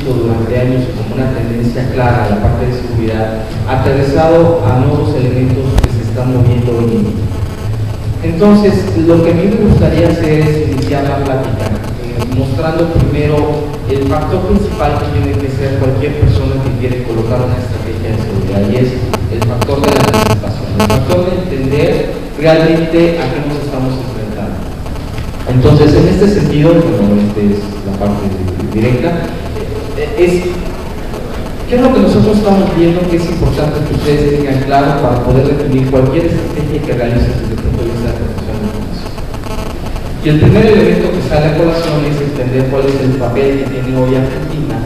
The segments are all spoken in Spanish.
visto durante años como una tendencia clara en la parte de seguridad, aterrizado a nuevos elementos que se están moviendo hoy en día. Entonces, lo que a mí me gustaría hacer es iniciar la plática, mostrando primero el factor principal que tiene que ser cualquier persona que quiere colocar una estrategia de seguridad, y es el factor de la anticipación, el factor de entender realmente a qué nos estamos enfrentando. Entonces, en este sentido, bueno, esta es la parte directa, ¿qué es lo que nosotros estamos viendo que es importante que ustedes tengan claro para poder definir cualquier estrategia que realicen desde el punto de vista de protección de información? Y el primer elemento que sale a colación es entender cuál es el papel que tiene hoy Argentina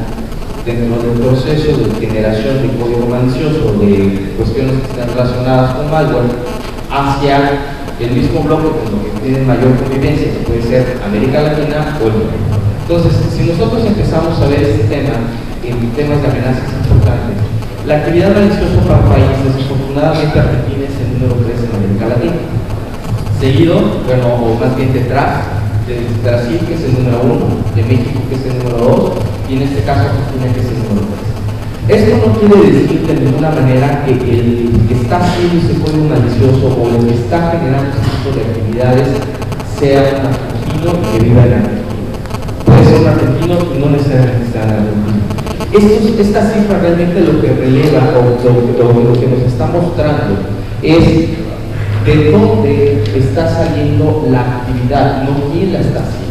dentro del proceso de generación de código malicioso, de cuestiones que están relacionadas con malware, hacia el mismo bloque con lo que tiene mayor convivencia, que puede ser América Latina o el mundo. Entonces, si nosotros empezamos a ver este tema en temas de amenazas importantes, la actividad maliciosa para el país, desafortunadamente Argentina es el número 3 en América Latina, seguido, bueno, o más bien detrás de Brasil, que es el número 1, de México, que es el número 2, y en este caso Argentina, que es el número 3. Esto no quiere decir de ninguna manera que el que está haciendo ese código malicioso o el que está generando este tipo de actividades sea un argentino y que viva en Argentina. Puede ser un argentino y no necesariamente sea argentino. Esta cifra realmente lo que releva o lo que nos está mostrando es de dónde está saliendo la actividad, no quién la está haciendo.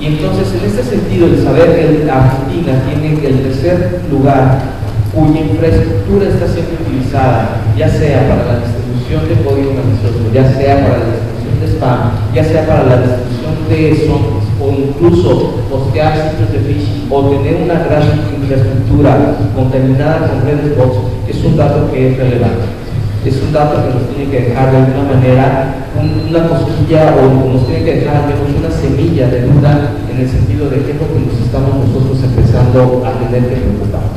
Y entonces, en este sentido, el saber que Argentina tiene el tercer lugar cuya infraestructura está siendo utilizada, ya sea para la distribución de código malicioso, ya sea para la distribución de spam, ya sea para la distribución de zombies, o incluso postear sitios de phishing, o tener una gran infraestructura contaminada con redes bots, es un dato que es relevante. Es un dato que nos tiene que dejar de alguna manera una cosquilla, o nos tiene que dejar al menos una semilla de duda en el sentido de qué es lo que nos estamos nosotros empezando a tener que preocupar.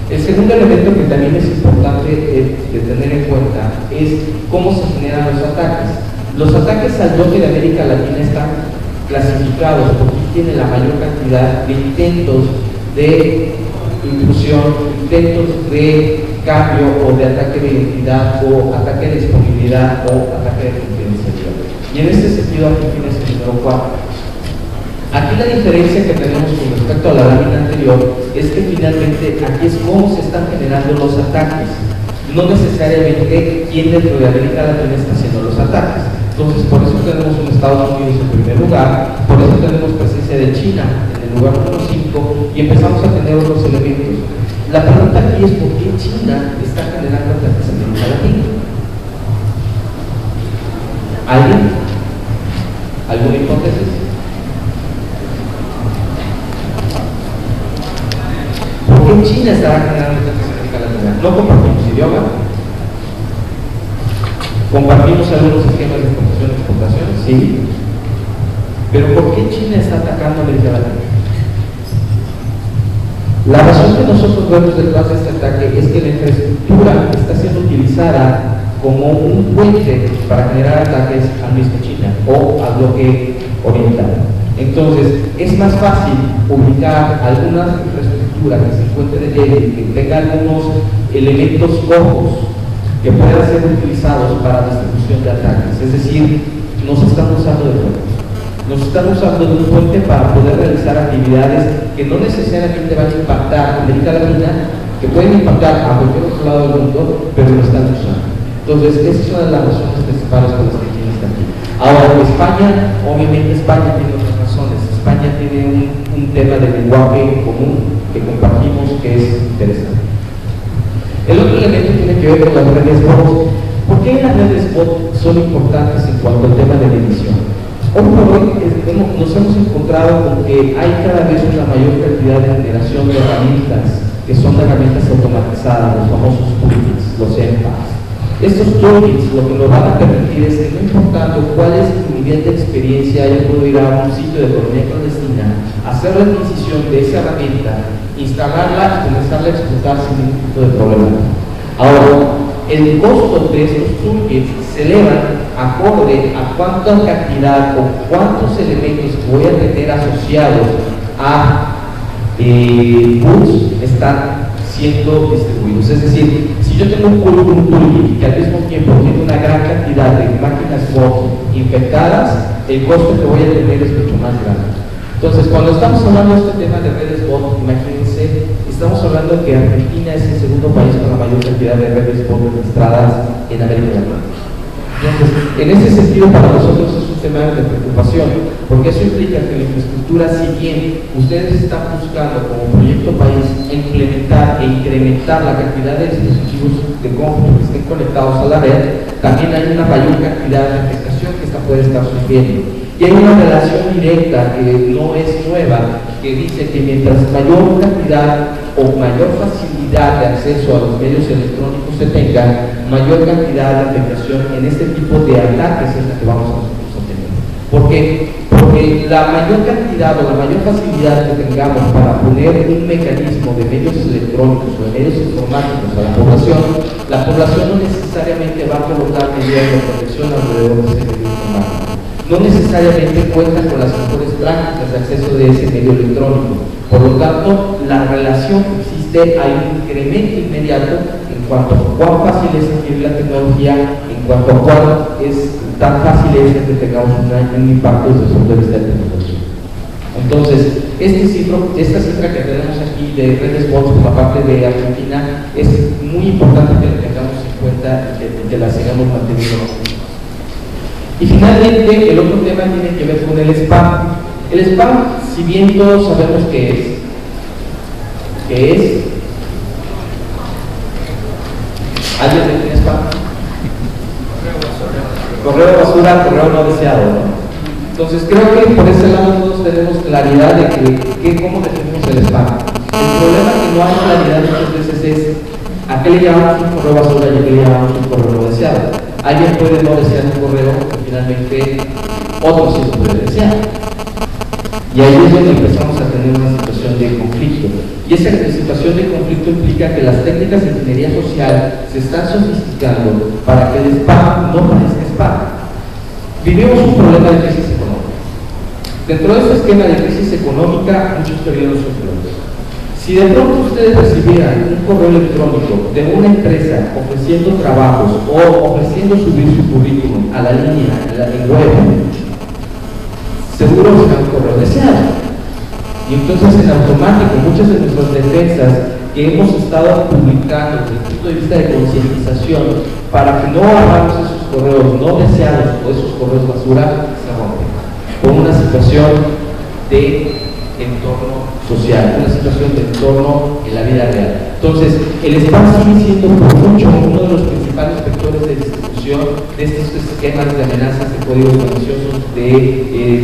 El segundo elemento que también es importante de tener en cuenta es cómo se generan los ataques. Los ataques al bloque de América Latina están clasificados porque tienen la mayor cantidad de intentos de intrusión, intentos de cambio o de ataque de identidad o ataque de disponibilidad o ataque de confidencialidad. Y en este sentido Argentina es el número 4. Aquí la diferencia que tenemos con respecto a la lámina anterior es que finalmente aquí es cómo se están generando los ataques, no necesariamente quién dentro de América Latina está haciendo los ataques. Entonces, por eso tenemos un Estados Unidos en primer lugar, por eso tenemos presencia de China en el lugar número 5 y empezamos a tener otros elementos. La pregunta aquí es por qué China está generando ataques en América Latina. ¿Alguien? ¿Alguna hipótesis? ¿Por qué China estará generando ataques en América Latina? ¿No compartimos idioma? ¿Compartimos algunos esquemas de importación y exportación? Sí. Pero ¿por qué China está atacando a América Latina? La razón que nosotros vemos detrás de este ataque es que la infraestructura está siendo utilizada como un puente para generar ataques al mismo China o al bloque oriental. Entonces, es más fácil ubicar alguna infraestructura que se encuentre débil, que tenga algunos elementos cojos que puedan ser utilizados para distribución de ataques. Es decir, nos están usando de puente. Nos están usando de un puente para poder realizar actividades que no necesariamente van a impactar a América Latina, que pueden impactar a cualquier otro lado del mundo, pero lo están usando. Entonces, esa es una de las razones principales por las que China está aquí. Ahora, España, obviamente España tiene otras razones. España tiene un tema de lenguaje común que compartimos que es interesante. El otro elemento tiene que ver con las redes bot. ¿Por qué las redes bot son importantes en cuanto al tema de la edición? Hoy por hoy nos hemos encontrado con que hay cada vez una mayor cantidad de generación de herramientas que son herramientas automatizadas, los famosos toolkits, los MPAs. Estos toolkits lo que nos van a permitir es que no importando cuál es tu nivel de experiencia, yo puedo ir a un sitio de economía clandestina, hacer la adquisición de esa herramienta, instalarla y comenzarla a explotar sin ningún tipo de problema. Ahora, el costo de estos toolkits se eleva acorde a cuánta cantidad o cuántos elementos voy a tener asociados a boots están siendo distribuidos. Es decir, si yo tengo un toolkit que al mismo tiempo tiene una gran cantidad de máquinas bot infectadas, el costo que voy a tener es mucho más grande. Entonces, cuando estamos hablando de este tema de redes bot, imagínense, estamos hablando que Argentina es el segundo país con la mayor cantidad de redes bot registradas en América Latina. Entonces, en ese sentido, para nosotros es un tema de preocupación, porque eso implica que la infraestructura, si bien ustedes están buscando como proyecto país implementar e incrementar la cantidad de dispositivos de cómputo que estén conectados a la red, también hay una mayor cantidad de afectación que esta puede estar sufriendo. Y hay una relación directa que no es nueva, que dice que mientras mayor cantidad o mayor facilidad de acceso a los medios electrónicos se tenga, mayor cantidad de afectación en este tipo de ataques es la que vamos nosotros a tener. ¿Por qué? Porque la mayor cantidad o la mayor facilidad que tengamos para poner un mecanismo de medios electrónicos o de medios informáticos a la población no necesariamente va a colocar medidas de protección alrededor de ese medio informático. No necesariamente cuentan con las mejores prácticas de acceso de ese medio electrónico. Por lo tanto, la relación que existe, hay un incremento inmediato en cuanto a cuán fácil es adquirir la tecnología, en cuanto a cuán es tan fácil es que tengamos un impacto desde el punto de vista de tecnología. Entonces, esta cifra que tenemos aquí de redes bots por la parte de Argentina es muy importante que la tengamos en cuenta y que la sigamos manteniendo. Y finalmente, el otro tema tiene que ver con el spam. El spam, si bien todos sabemos qué es, ¿alguien tiene spam? Correo basura, correo no deseado, ¿no? Entonces creo que por ese lado todos tenemos claridad de cómo definimos el spam. El problema que no hay claridad muchas veces es a qué le llamamos un correo basura y a qué le llamamos un correo no deseado. Alguien puede no desear un correo, pero finalmente otro sí lo puede desear. Y ahí es donde empezamos a tener una situación de conflicto. Y esa situación de conflicto implica que las técnicas de ingeniería social se están sofisticando para que el spam no parezca spam. Vivimos un problema de crisis económica. Dentro de este esquema de crisis económica, muchos periodos son peores. Si de pronto ustedes recibieran un correo electrónico de una empresa ofreciendo trabajos o ofreciendo subir su currículum a la línea en web, seguro será un correo deseado. Y entonces en automático muchas de nuestras defensas que hemos estado publicando desde el punto de vista de concientización para que no hagamos esos correos no deseados o esos correos basura se rompen con una situación de entorno social, una situación de entorno en la vida real. Entonces, el spam sigue siendo por mucho uno de los principales vectores de distribución de estos esquemas de amenazas de códigos maliciosos, de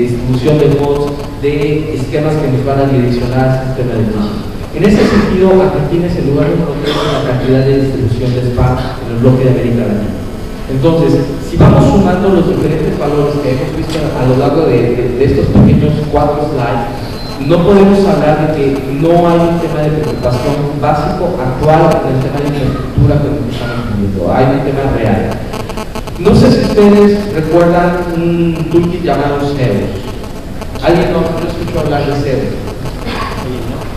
distribución de bots, de esquemas que nos van a direccionar al sistema de phishing. En ese sentido, Argentina es el lugar número 3 en la cantidad de distribución de spam en el bloque de América Latina. Entonces, si vamos sumando los diferentes valores que hemos visto a lo largo de estos pequeños 4 slides, no podemos hablar de que no hay un tema de preocupación básico actual en el tema de infraestructura que estamos viviendo. Hay un tema real. No sé si ustedes recuerdan un toolkit llamado Zeus. ¿Alguien no escuchó hablar de Zeus?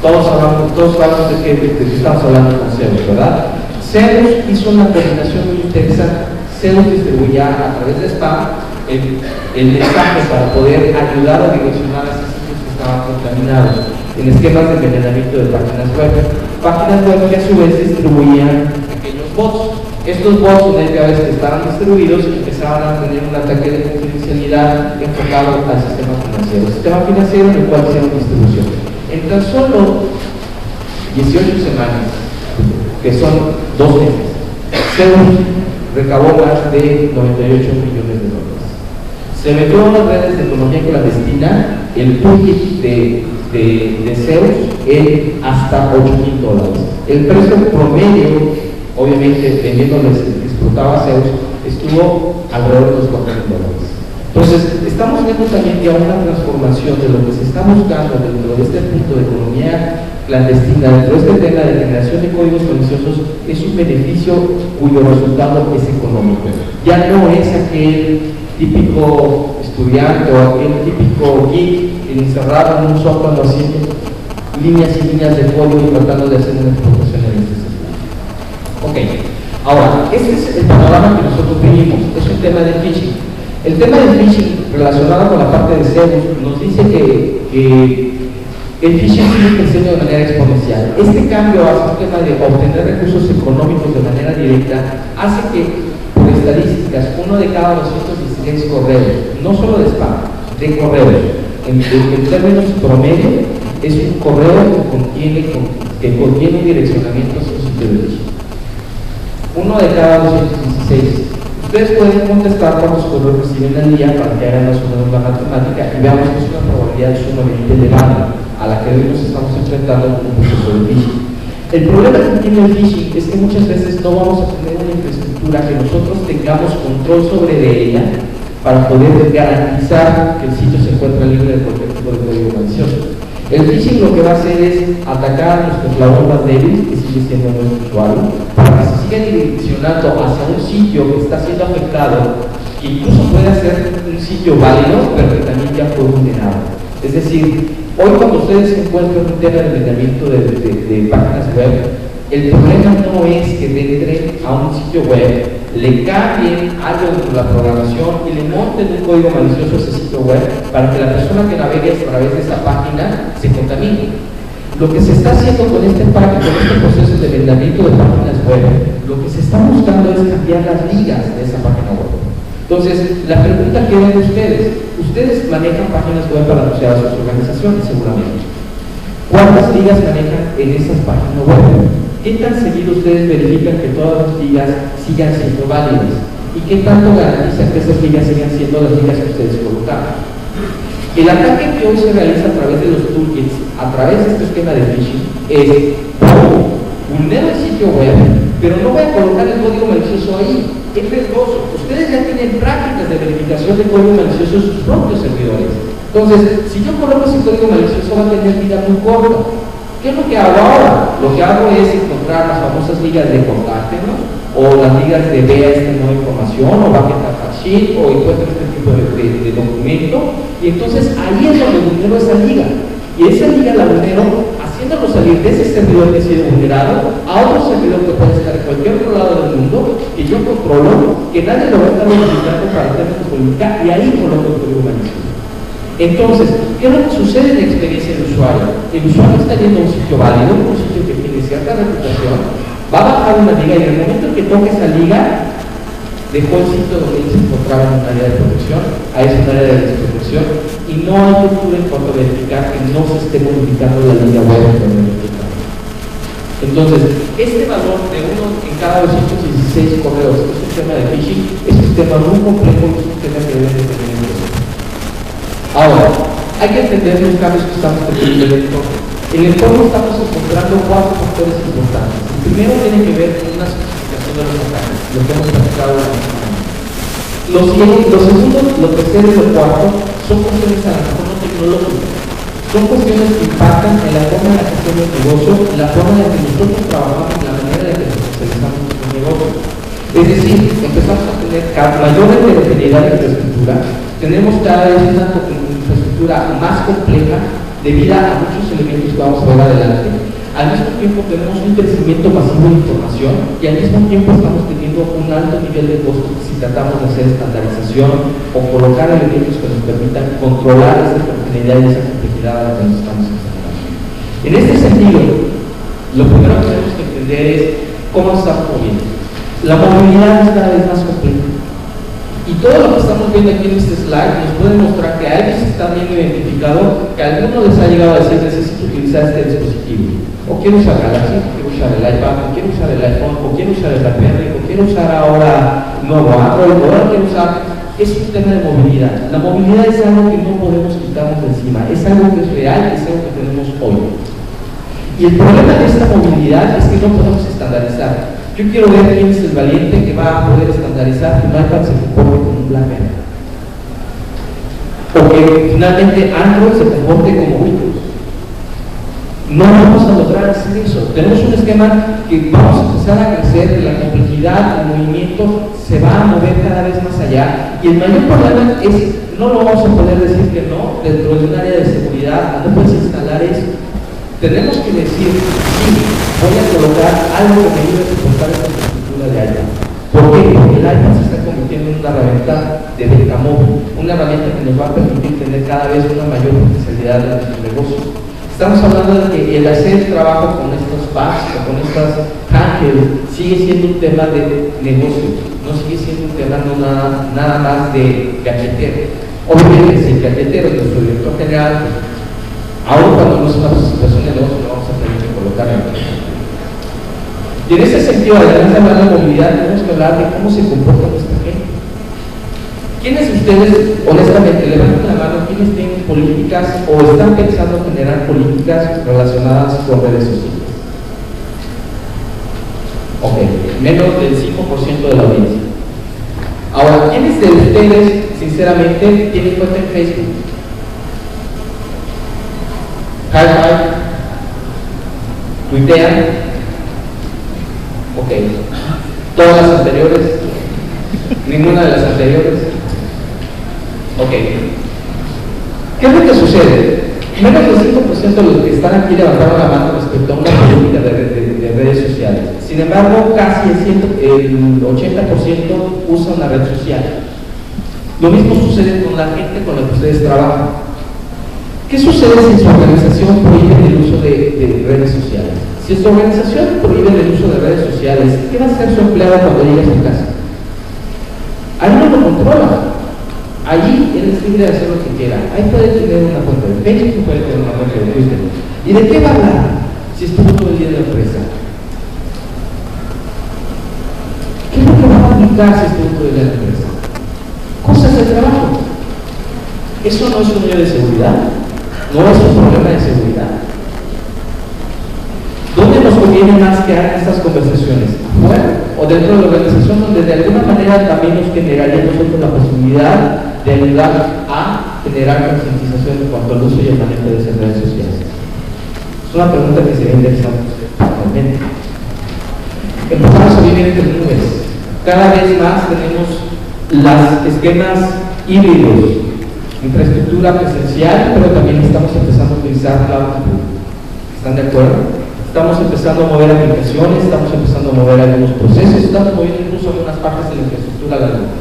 Todos hablamos de que estamos hablando con Zeus, ¿verdad? Zeus hizo una combinación muy interesante. Zeus distribuía a través de spam el mensaje para poder ayudar a direccionar a esos sitios que estaban contaminados en esquemas de envenenamiento de páginas web que a su vez distribuían pequeños bots. Estos bots, una vez que estaban distribuidos, empezaban a tener un ataque de confidencialidad enfocado al sistema financiero. El sistema financiero en el cual hicieron distribución. En tan solo 18 semanas, que son 2 meses, Zeus recabó más de 98 millones de dólares. Se metió en las redes de economía clandestina el toolkit de Zeus en hasta $8,000. El precio promedio, obviamente vendiéndoles que explotaba Zeus, estuvo alrededor de los $4,000. Entonces, estamos viendo también ya una transformación de lo que se está buscando dentro de este punto de economía clandestina, dentro de este tema de generación de códigos maliciosos, es un beneficio cuyo resultado es económico. Ya no es aquel típico estudiante o aquel típico geek encerrado en un sótano haciendo líneas y líneas de código y tratando de hacer una exportación en este sentido. Ok, ahora, este es el panorama que nosotros vivimos, es un tema de phishing. El tema del phishing relacionado con la parte de CERUS nos dice que el phishing sigue creciendo de manera exponencial. Este cambio hacia un tema de obtener recursos económicos de manera directa hace que, por estadísticas, uno de cada 216 correos, no solo de spam, de correos, en términos promedio, es un correo que contiene un direccionamiento hacia un sitio de phishing. Uno de cada 216. Ustedes pueden contestar cuántos correos reciben al día para que hagan la suma matemática y veamos que es una probabilidad sumamente elevada a la que hoy nos estamos enfrentando con un proceso de phishing. El problema que tiene el phishing es que muchas veces no vamos a tener una infraestructura que nosotros tengamos control sobre de ella para poder garantizar que el sitio se encuentra libre de cualquier tipo de código malicioso. El phishing lo que va a hacer es atacar a nuestro eslabón más débil, que sigue siendo nuestro usuario, para que se siga direccionando hacia un sitio que está siendo afectado, que incluso puede ser un sitio válido, pero que también ya fue vulnerado. Es decir, hoy cuando ustedes se encuentran un tema de envenenamiento de páginas web, el problema no es que entre a un sitio web, le cambien algo de la programación y le monten un código malicioso a ese sitio web para que la persona que navegue a través de esa página se contamine. Lo que se está haciendo con este proceso de envenenamiento de páginas web, lo que se está buscando es cambiar las ligas de esa página web. Entonces, la pregunta que ven ustedes manejan páginas web para anunciar a sus organizaciones seguramente. ¿Cuántas ligas manejan en esas páginas web? ¿Qué tan seguido ustedes verifican que todas las ligas sigan siendo válidas? ¿Y qué tanto garantizan que esas ligas sigan siendo las ligas que ustedes colocaron? El ataque que hoy se realiza a través de los toolkits, a través de este esquema de phishing, es vulnero el sitio web, pero no voy a colocar el código malicioso ahí. Es riesgoso. Ustedes ya tienen prácticas de verificación de código malicioso en sus propios servidores. Entonces, si yo coloco ese código malicioso va a tener vida muy corta. ¿Qué es lo que hago ahora? Lo que hago es encontrar las famosas ligas de contáctenos o las ligas de vea esta nueva información o baje esta sheet o encuentre este tipo de documento y entonces ahí es donde vulnero esa liga y esa liga la vulnero haciéndolo salir de ese servidor que ha sido vulnerado a otro servidor que puede estar en cualquier otro lado del mundo que yo controlo, que nadie lo va a estar utilizando para tener que publicar y ahí coloco el código malicioso. Entonces, ¿qué es lo que sucede en la experiencia del usuario? El usuario está yendo a un sitio válido, un sitio que tiene cierta reputación, va a bajar una liga y en el momento en que toque esa liga, dejó el sitio donde él se encontraba en un área de protección, a ese área de desprotección, y no hay cultura en cuanto a verificar que no se esté modificando la liga web donde lo está. Entonces, este valor de uno en cada 216 correos, es un tema de phishing, es un tema muy complejo y es un tema que debe de tener en cuenta. Ahora, hay que entender los cambios que estamos teniendo en el entorno. En el entorno estamos encontrando 4 factores importantes. El primero tiene que ver con una sofisticación de los ataques, lo que hemos platicado en la semana. Los segundos, lo tercero y lo cuarto son cuestiones a la mejor no tecnológicas. Son cuestiones que impactan en la forma en la que hacemos el negocio, en la forma en la que nosotros trabajamos, en la manera en la que nos especializamos en el negocio. Es decir, empezamos a tener mayor heterogeneidad de infraestructura, tenemos cada vez una infraestructura más compleja debido a muchos elementos que vamos a ver adelante. Al mismo tiempo tenemos un crecimiento masivo de información y al mismo tiempo estamos teniendo un alto nivel de costos si tratamos de hacer estandarización o colocar elementos que nos permitan controlar esa heterogeneidad y esa complejidad a la que nos estamos enfrentando. En este sentido, lo primero que tenemos que entender es cómo nos estamos moviendo. La movilidad es cada vez más compleja. Y todo lo que estamos viendo aquí en este slide nos puede mostrar que a ellos está bien identificado que a alguno les ha llegado a decir necesito utilizar este dispositivo. O quiero usar Galaxy, o quiero usar el iPad, o quiero usar el iPhone, o quiero usar el BlackBerry, o quiero usar ahora nuevo Android, o ahora quiero usar. Es un tema de movilidad. La movilidad es algo que no podemos quitarnos de encima, es algo que es real, es algo que tenemos hoy. Y el problema de esta movilidad es que no podemos estandarizar. Yo quiero ver quién es el valiente que va a poder estandarizar que un iPad se comporte como un BlackBerry. O que finalmente Android se comporte como Windows. No vamos a lograr hacer eso. Tenemos un esquema que vamos a empezar a crecer, la complejidad, el movimiento se va a mover cada vez más allá. Y el mayor problema es, no lo vamos a poder decir que no, dentro de un área de seguridad, no puedes instalar eso. Tenemos que decir, sí, voy a colocar algo que me ayude a soportar esta infraestructura de iPad. ¿Por qué? Porque el iPad se está convirtiendo en una herramienta de venta móvil, una herramienta que nos va a permitir tener cada vez una mayor potencialidad de nuestro negocio. Estamos hablando de que el hacer trabajo con estos packs o con estas handhelds sigue siendo un tema de negocio, no sigue siendo un tema nada más de gadgetero. Obviamente, si el gadgetero es nuestro director general, aún cuando no es una situación de negocio, lo vamos a tener que colocar en el. Y en ese sentido, además de hablar de movilidad, tenemos que hablar de cómo se comporta nuestra gente. ¿Quiénes de ustedes, honestamente, levanten la mano, quiénes tienen políticas o están pensando generar políticas relacionadas con redes sociales? Ok, menos del 5% de la audiencia. Ahora, ¿quiénes de ustedes, sinceramente, tienen cuenta en Facebook? High five, tuitean. Ok, todas las anteriores, ninguna de las anteriores. Ok, ¿qué es lo que sucede? Menos del 5% de los que están aquí levantaron la mano respecto a una política de redes sociales. Sin embargo, casi el 80% usa una red social. Lo mismo sucede con la gente con la que ustedes trabajan. ¿Qué sucede si su organización prohíbe el uso de redes sociales? Si su organización prohíbe el uso de redes sociales, ¿qué va a hacer su empleado cuando llegue a su casa? Ahí no lo controla. Allí él es libre de hacer lo que quiera. Ahí puede tener una cuenta de Facebook, puede tener una cuenta de Twitter. ¿Y de qué va a hablar si estuvo todo el día en la empresa? ¿Qué es lo que va a publicar si estuvo todo el día en la empresa? Cosas de trabajo. Eso no es un medio de seguridad, no es un problema de seguridad. ¿Dónde nos conviene más que hagan estas conversaciones? ¿Afuera o dentro de la organización, donde de alguna manera también nos generaría nosotros la posibilidad de ayudar a generar concientización en cuanto al uso y el manejo de esas redes sociales? Es una pregunta que sería interesante realmente. Empezamos a vivir entre nubes. Cada vez más tenemos los esquemas híbridos, infraestructura presencial, pero también estamos empezando a utilizar cloud. ¿Están de acuerdo? Estamos empezando a mover aplicaciones, estamos empezando a mover algunos procesos, estamos moviendo incluso algunas partes de la infraestructura de la nube.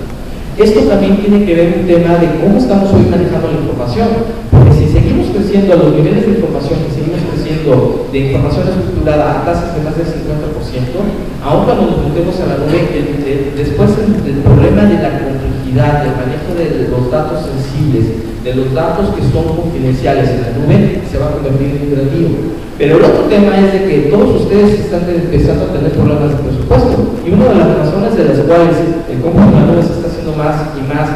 Esto también tiene que ver un tema de cómo estamos hoy manejando la información, porque si seguimos creciendo a los niveles de información que seguimos creciendo de información estructurada a tasas de más del 50%, aún cuando nos metemos a la nube, después el problema de la complejidad, del manejo de los datos sensibles, de los datos que son confidenciales en la nube, se va a convertir en un gran lío. Pero el otro tema es de que todos ustedes están empezando a tener problemas de presupuesto, y una de las razones de las cuales el cómputo en la nube se está haciendo más y más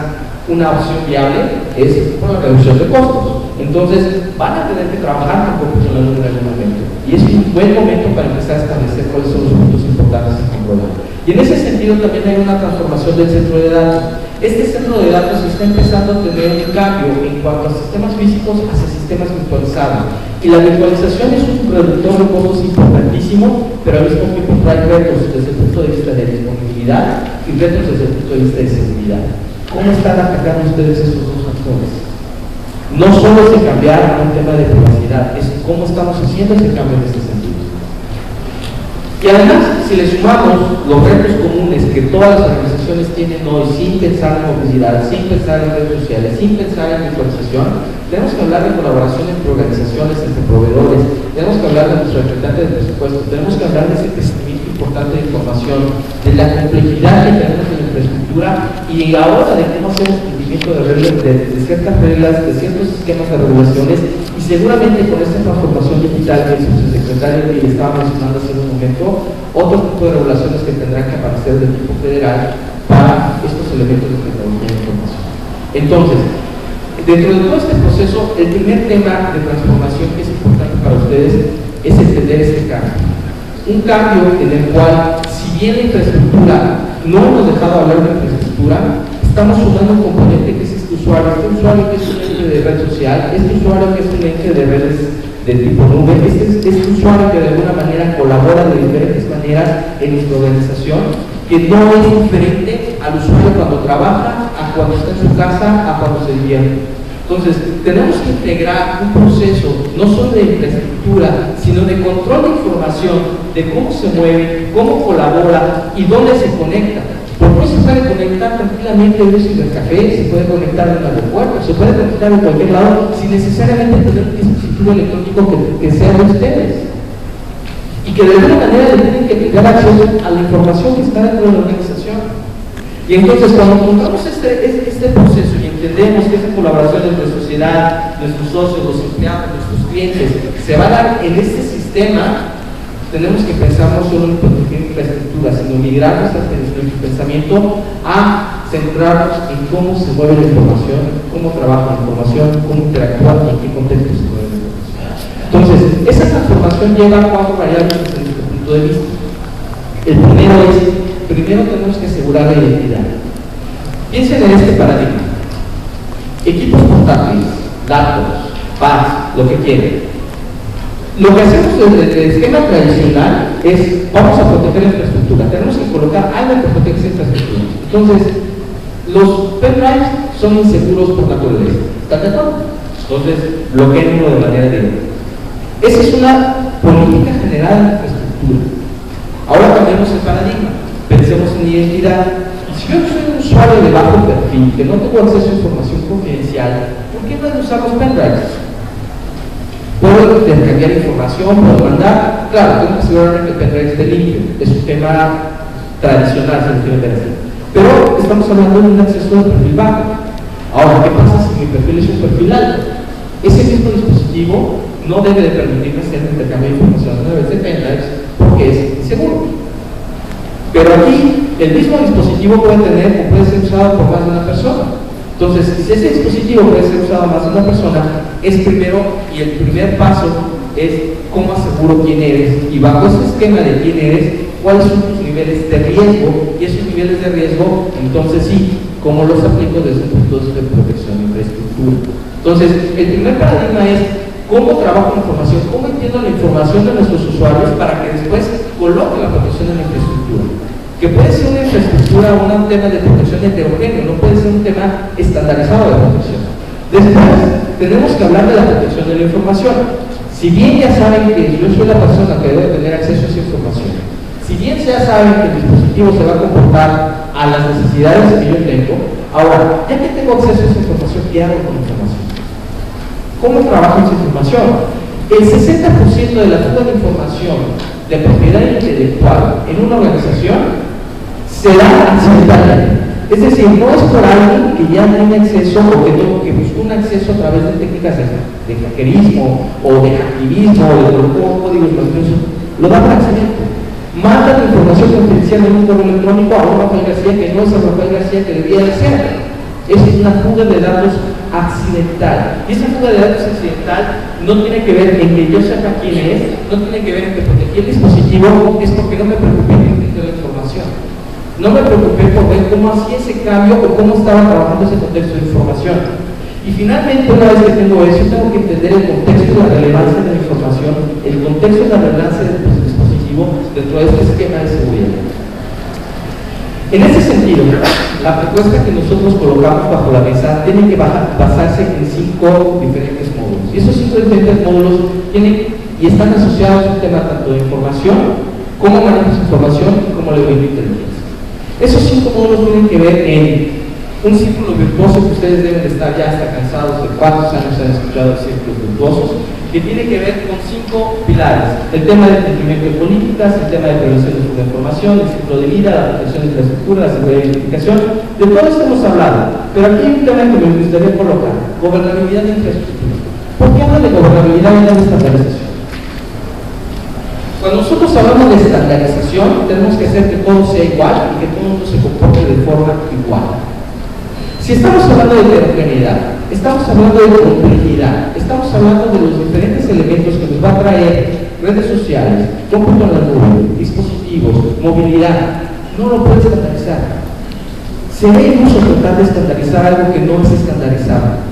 una opción viable es por la reducción de costos. Entonces van a tener que trabajar con cómputo en la nube en algún momento, y es un buen momento para empezar a establecer cuáles son los puntos importantes a controlar. Y en ese sentido también hay una transformación del centro de datos. Este centro de datos está empezando a tener un cambio en cuanto a sistemas físicos hacia sistemas virtualizados. Y la virtualización es un reductor de costos importantísimo, pero al mismo tiempo trae retos desde el punto de vista de disponibilidad y retos desde el punto de vista de seguridad. ¿Cómo están atacando ustedes esos dos factores? No solo es de cambiar a un tema de privacidad, es cómo estamos haciendo ese cambio en este sentido. Y además, si le sumamos los retos comunes que todas las organizaciones tienen hoy, sin pensar en movilidad, sin pensar en redes sociales, sin pensar en virtualización, tenemos que hablar de colaboración entre organizaciones, entre proveedores, tenemos que hablar de nuestro representante de presupuesto, tenemos que hablar de ese crecimiento importante de información, de la complejidad que tenemos en la infraestructura y ahora de cómo hacemos cumplimiento de ciertas reglas, de ciertos esquemas de regulaciones, y seguramente con esta transformación digital que su secretario le estaba mencionando hace un momento, otro tipo de regulaciones que tendrán que aparecer del tipo federal para estos elementos de tecnología de información. Entonces, dentro de todo este proceso, el primer tema de transformación que es importante para ustedes es entender este cambio. Un cambio en el cual, si bien la infraestructura no hemos dejado hablar de infraestructura, estamos sumando un componente que es este usuario que es un ente de red social, este usuario que es un ente de redes de tipo nube, este usuario que de alguna manera colabora de diferentes maneras en nuestra organización, que no es diferente al usuario cuando trabaja, a cuando está en su casa, a cuando se divierte. Entonces, tenemos que integrar un proceso no solo de infraestructura, sino de control de información, de cómo se mueve, cómo colabora y dónde se conecta. Porque se puede conectar tranquilamente en un cibercafé, se puede conectar en un aeropuerto, se puede conectar en cualquier lado, sin necesariamente tener un dispositivo electrónico que sea de ustedes. Y que de alguna manera le tienen que dar acceso a la información que está dentro de la organización. Y entonces, cuando encontramos este proceso y entendemos que esta colaboración entre sociedad, nuestros socios, los empleados, nuestros clientes, se va a dar en este sistema, tenemos que pensar no solo en proteger infraestructura, sino migrar nuestro pensamiento a centrarnos en cómo se mueve la información, cómo trabaja la información, cómo interactúa y en qué contexto se mueve la información. Entonces, esa transformación lleva a 4 variables desde nuestro punto de vista. El primero tenemos que asegurar la identidad. Piensen en este paradigma. Equipos portátiles, datos, pads, lo que quieran. Lo que hacemos desde el esquema tradicional es, vamos a proteger la infraestructura, tenemos que colocar algo que proteja esa infraestructura. Entonces, los pendrives son inseguros por naturaleza. ¿Están de acuerdo? Entonces, bloqueen uno de manera directa. Esa es una política general de infraestructura. Ahora cambiemos el paradigma. Pensemos en identidad. Si yo soy un usuario de bajo perfil, que no tengo acceso a información confidencial, ¿por qué no usar los pendrives? Puedo intercambiar información, puedo mandar. Claro, tengo que asegurarme que el pendrive esté limpio. Es un tema tradicional, si lo quieren ver así. Pero estamos hablando de un acceso de perfil bajo. Ahora, ¿qué pasa si mi perfil es un perfil alto? Ese mismo dispositivo no debe de permitirme hacer el intercambio de información a través de pendrives porque es inseguro. Pero aquí, el mismo dispositivo puede tener o puede ser usado por más de una persona. Entonces, si ese dispositivo puede ser usado más de una persona, es primero, y el primer paso es cómo aseguro quién eres, y bajo ese esquema de quién eres, cuáles son tus niveles de riesgo, y esos niveles de riesgo, entonces sí, cómo los aplico desde un punto de vista de protección de infraestructura. Entonces, el primer paradigma es cómo trabajo la información, cómo entiendo la información de nuestros usuarios para que después coloque la protección en la infraestructura. Que puede ser una infraestructura o un tema de protección heterogéneo, no puede ser un tema estandarizado de protección. Después, tenemos que hablar de la protección de la información. Si bien ya saben que yo soy la persona que debe tener acceso a esa información, si bien ya saben que el dispositivo se va a comportar a las necesidades que yo tengo, ahora, ya que tengo acceso a esa información, ¿qué hago con la información? ¿Cómo trabajo esa información? El 60% de la fuga de información de propiedad intelectual en una organización será accidental. Es decir, no es por alguien que ya tiene acceso o que buscó un acceso a través de técnicas de hackerismo o de activismo o de códigos maliciosos, lo da por accidente. Manda la información confidencial en un correo electrónico a un Rafael García que no es el Rafael García que debía de ser. Es una fuga de datos accidental. Y esa fuga de datos accidental no tiene que ver en que yo sepa quién es, no tiene que ver en que protegí el dispositivo, es porque no me preocupé en la información. No me preocupé por ver cómo hacía ese cambio o cómo estaba trabajando ese contexto de información. Y finalmente, una vez que tengo eso, tengo que entender el contexto y la relevancia de la información, el contexto y la relevancia del dispositivo dentro de este esquema de seguridad. En ese sentido, la propuesta que nosotros colocamos bajo la mesa tiene que basarse en 5 diferentes módulos. Y esos 5 diferentes módulos tienen y están asociados a un tema tanto de información, cómo manejo esa información y cómo le doy inteligencia. Esos 5 módulos tienen que ver en un círculo virtuoso que ustedes deben de estar ya hasta cansados de cuántos años han escuchado círculos virtuosos, que tiene que ver con 5 pilares: el tema del entendimiento de políticas, el tema de prevención de fuga de información, el ciclo de vida, la protección de infraestructura, la seguridad de identificación. De todo esto hemos hablado, pero aquí hay un tema que me gustaría colocar: gobernabilidad de infraestructura. ¿Por qué hablo de gobernabilidad y no de estandarización? Cuando nosotros hablamos de estandarización, tenemos que hacer que todo sea igual y que todo el mundo se comporte de forma igual. Si estamos hablando de heterogeneidad, estamos hablando de complejidad, estamos hablando de los diferentes elementos que nos va a traer redes sociales, cómputo en la nube, dispositivos, movilidad, no lo puede estandarizar. Sería iluso tratar de estandarizar algo que no es estandarizado.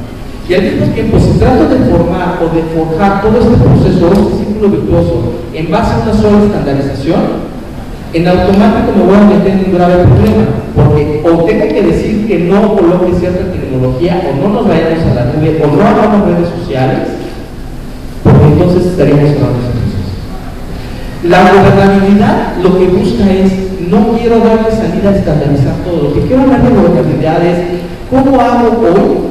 Y al mismo tiempo, si trato de formar o de forjar todo este proceso, este círculo virtuoso, en base a una sola estandarización, en automático me voy a meter en un grave problema. ¿Por qué? porque o tengo que decir que no coloque cierta tecnología, o no nos vayamos a la nube, o no hagamos redes sociales, porque entonces estaríamos hablando de proceso. La gobernabilidad lo que busca es, no quiero darle salida a estandarizar todo, lo que quiero hablar de gobernabilidad es, ¿cómo hago hoy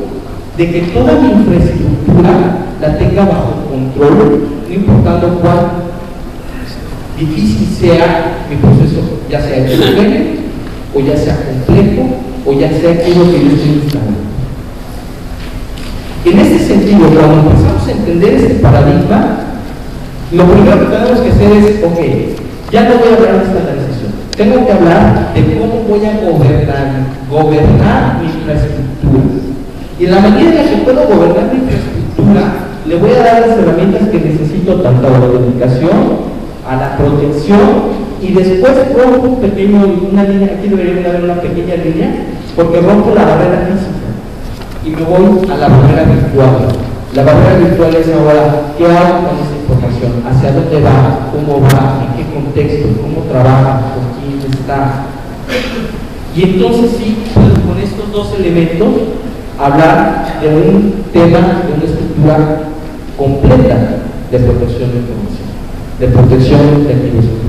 de que toda mi infraestructura la tenga bajo control, no importando cuán difícil sea mi proceso, ya sea heterogéneo, o ya sea complejo, o ya sea aquello que yo estoy instalando? En este sentido, cuando empezamos a entender este paradigma, lo primero que tenemos que hacer es, ok, ya no voy a hablar de estandarización, tengo que hablar de cómo voy a gobernar mi infraestructura. Y en la medida en la que puedo gobernar mi infraestructura, le voy a dar las herramientas que necesito, tanto a la autenticación, a la protección, y después rompo una línea, aquí debería haber una pequeña línea, porque rompo la barrera física y me voy a la barrera virtual. La barrera virtual es ahora, ¿qué hago con esa información? ¿Hacia dónde va? ¿Cómo va? ¿En qué contexto? ¿Cómo trabaja? ¿Con quién está? Y entonces sí, pues, con estos dos elementos, hablar de un tema, de una estructura completa de protección de información, de protección de activos.